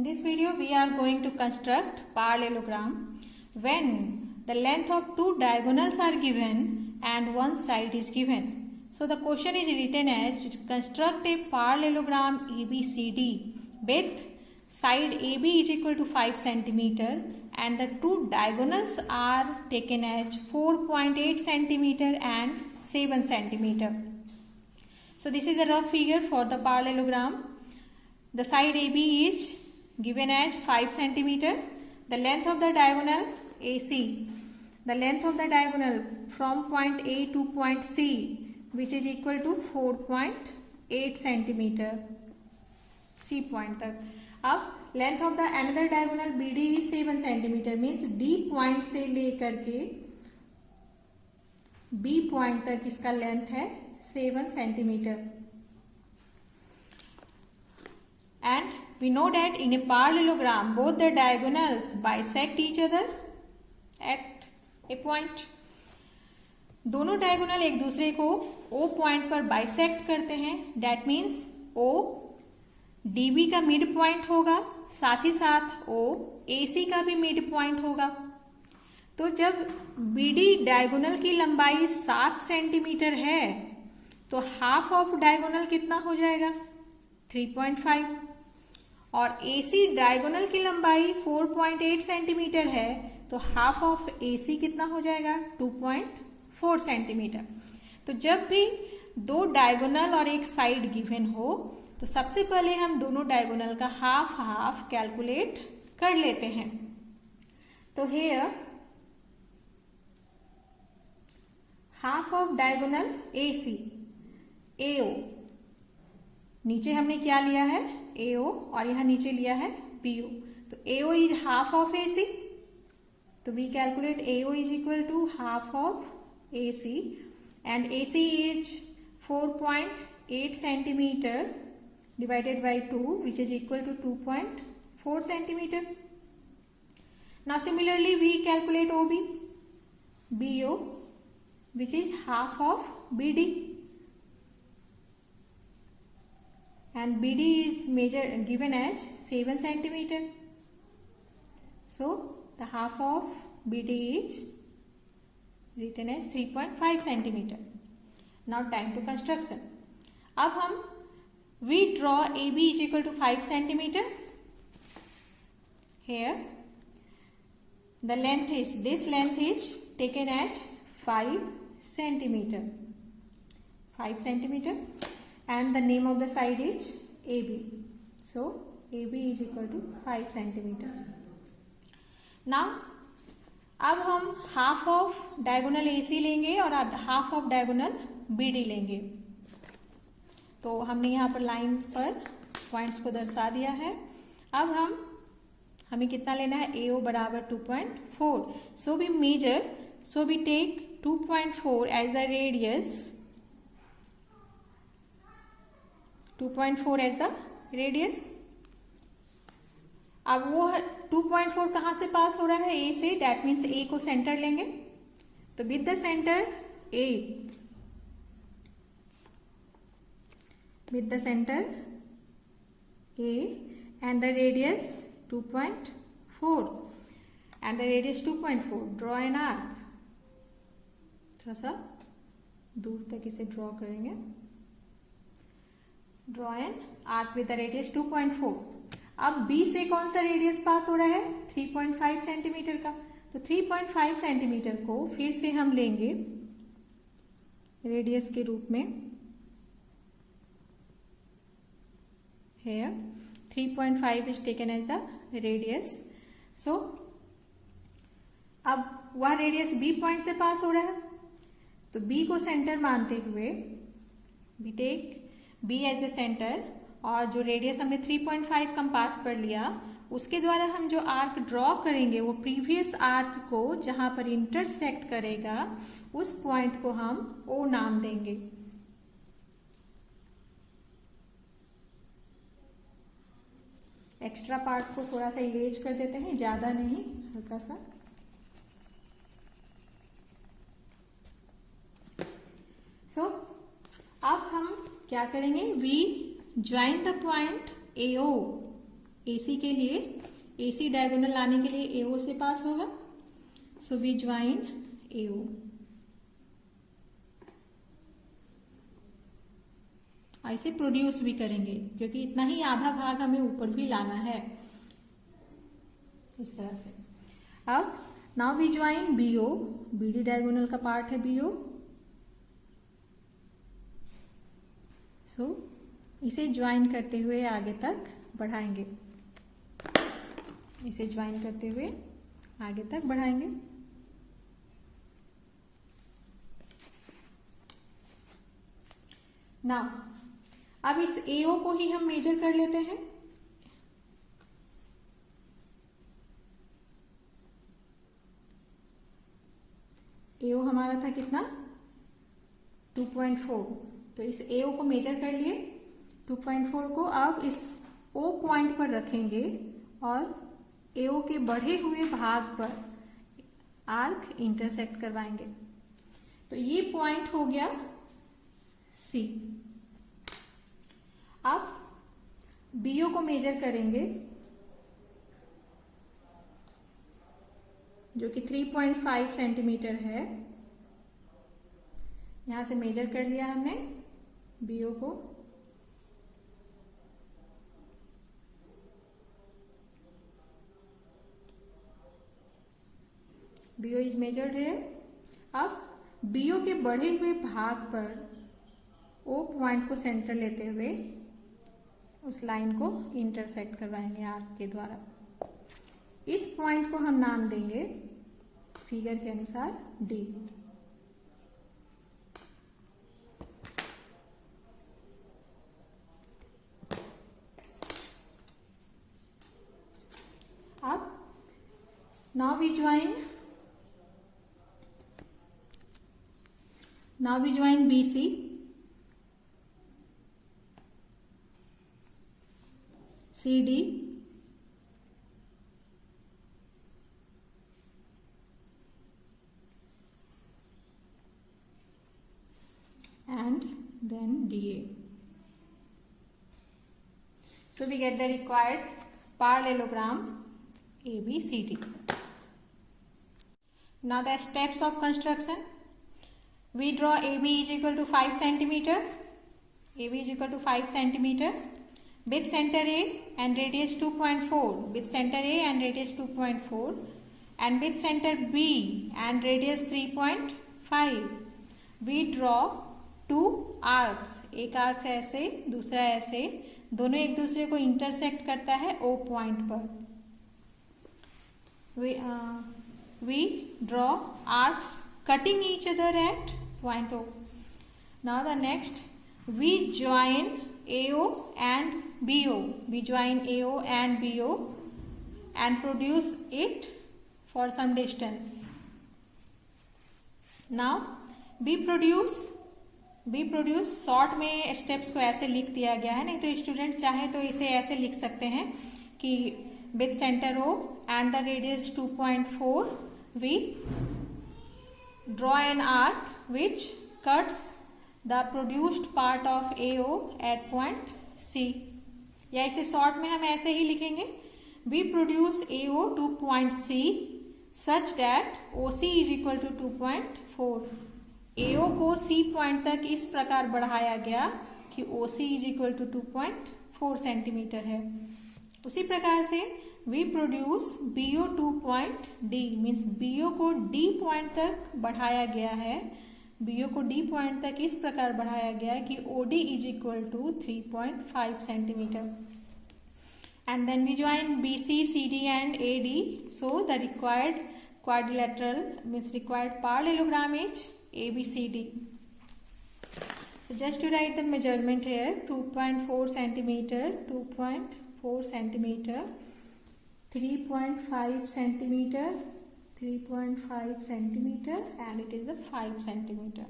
In this video, we are going to construct parallelogram when the length of two diagonals are given and one side is given. So the question is written as to construct a parallelogram ABCD with side AB is equal to 5 centimeter and the two diagonals are taken as 4.8 centimeter and 7 centimeter. So this is a rough figure for the parallelogram. The side AB is given as 5 centimeter. The length of the diagonal AC, the length of the diagonal from point A to point C, which is equal to 4.8 centimeter. C point तक. अब length of the another diagonal BD is 7 centimetre, means D point से लेकर के B point तक इसका length है 7 centimetre. And we know that in a parallelogram both the diagonals bisect each other at a point. दोनों diagonal एक दूसरे को O पॉइंट पर बाइसेक्ट करते हैं. दैट मीन्स O DB का मिड पॉइंट होगा, साथ ही साथ O AC का भी मिड पॉइंट होगा. तो जब BD डायगोनल की लंबाई 7 सेंटीमीटर है तो हाफ ऑफ डायगोनल कितना हो जाएगा? 3.5. और AC डायगोनल की लंबाई 4.8 सेंटीमीटर है तो हाफ ऑफ AC कितना हो जाएगा? 2.4 सेंटीमीटर. तो जब भी दो डायगोनल और एक साइड गिवन हो तो सबसे पहले हम दोनों डायगोनल का हाफ हाफ कैलकुलेट कर लेते हैं. तो here half of diagonal AC AO, नीचे हमने क्या लिया है? AO और यहां नीचे लिया है BO. तो AO is half of AC. तो we calculate AO is equal to half of AC and AC is 4.8 centimeter divided by 2, which is equal to 2.4 centimeter. Now similarly we calculate OB, BO, which is half of BD, and BD is given as 7 centimeter. So the half of BD is written as 3.5 centimeter. Now time to construction. अब हम we draw AB is equal to 5 centimeter. Here the length is, this length is taken as 5 centimeter. 5 centimeter and the name of the side is AB. So AB is equal to 5 centimeter. Now अब हम half of diagonal AC लेंगे और half of diagonal BD लेंगे. तो हमने यहाँ पर line पर पॉइंट्स को दर्शा दिया है. अब हमें कितना लेना है? AO बराबर 2.4. So we measure, so we take 2.4 as the radius, 2.4 as the radius. अब वो 2.4 कहाँ से पास हो रहा है? A से. डैट मीन्स A को सेंटर लेंगे. तो with the centre A, with the center A and the radius 2.4 and the radius 2.4, draw an arc. थोड़ा सा दूर तक इसे ड्रॉ करेंगे. Draw an arc with the radius 2.4. अब B से कौन सा रेडियस पास हो रहा है? 3.5 सेंटीमीटर का. तो 3.5 सेंटीमीटर को फिर से हम लेंगे रेडियस के रूप में. Here 3.5 is taken as the radius. So अब वह रेडियस B पॉइंट से पास हो रहा है तो B को सेंटर मानते हुए we take B as the center और जो रेडियस हमने 3.5 कंपास पर लिया उसके द्वारा हम जो आर्क ड्रॉ करेंगे वो प्रीवियस आर्क को जहां पर इंटरसेक्ट करेगा उस पॉइंट को हम O नाम देंगे. एक्स्ट्रा पार्ट को थोड़ा सा इरेज कर देते हैं, ज्यादा नहीं, हल्का सा. सो अब हम क्या करेंगे? We join the point AO AC के लिए AC डायगोनल लाने के लिए AO से पास होगा, सो वी ज्वाइन AO। ऐसे प्रोड्यूस भी करेंगे क्योंकि इतना ही आधा भाग हमें ऊपर भी लाना है, इस तरह से। अब now we join BO, BD diagonal का पार्ट है BO, सो इसे ज्वाइन करते हुए आगे तक बढ़ाएंगे, इसे ज्वाइन करते हुए आगे तक बढ़ाएंगे। नाउ अब इस AO को ही हम मेजर कर लेते हैं। AO हमारा था कितना 2.4, तो इस AO को मेजर कर लिए 2.4 को। अब इस O पॉइंट पर रखेंगे और AO के बढ़े हुए भाग पर आर्क इंटरसेक्ट करवाएंगे, तो ये पॉइंट हो गया C। अब BO को मेजर करेंगे जो कि 3.5 सेंटीमीटर है, यहां से मेजर कर लिया हमने BO को। BO इज मेजर्ड है। अब BO के बढ़े हुए भाग पर O पॉइंट को सेंटर लेते हुए उस लाइन को इंटरसेक्ट करवाएंगे आर्क के द्वारा। इस पॉइंट को हम नाम देंगे फिगर के अनुसार D। अब now we join BC, CD, and then DA. So we get the required parallelogram ABCD. Now the steps of construction. We draw AB is equal to 5 centimeter. AB is equal to 5 centimeter. With center A and radius 2.4. With center A and radius 2.4. And with center B and radius 3.5. We draw two arcs. एक arc ऐसे, दूसरा ऐसे, दोनों एक दूसरे को intersect करता है O पॉइंट पर. We draw arcs cutting each other at point O. Now the next, we join AO and BO. We join AO and BO and produce it for some distance. Now B produce short में steps को ऐसे लिख दिया गया है, नहीं तो student चाहे तो इसे ऐसे लिख सकते हैं कि with centre O and the radius 2.4 we draw an arc which cuts the produced part of AO at point C. या इसे शॉर्ट में हम ऐसे ही लिखेंगे, we produce AO to point C such that OC is equal to 2.4. AO को C point तक इस प्रकार बढ़ाया गया कि OC is equal to 2.4 centimetre है. उसी प्रकार से we produce BO to point D, means BO को D पॉइंट तक बढ़ाया गया है. BO को D पॉइंट तक इस प्रकार बढ़ाया गया है कि OD is equal to 3.5 centimetre. And then we join BC, CD and AD. So the required quadrilateral means required parallelogram is ABCD. So just to write the measurement here, 2.4 centimeter, 2.4 centimeter, 3.5 centimeter, 3.5 centimeter, and it is the 5 centimeter.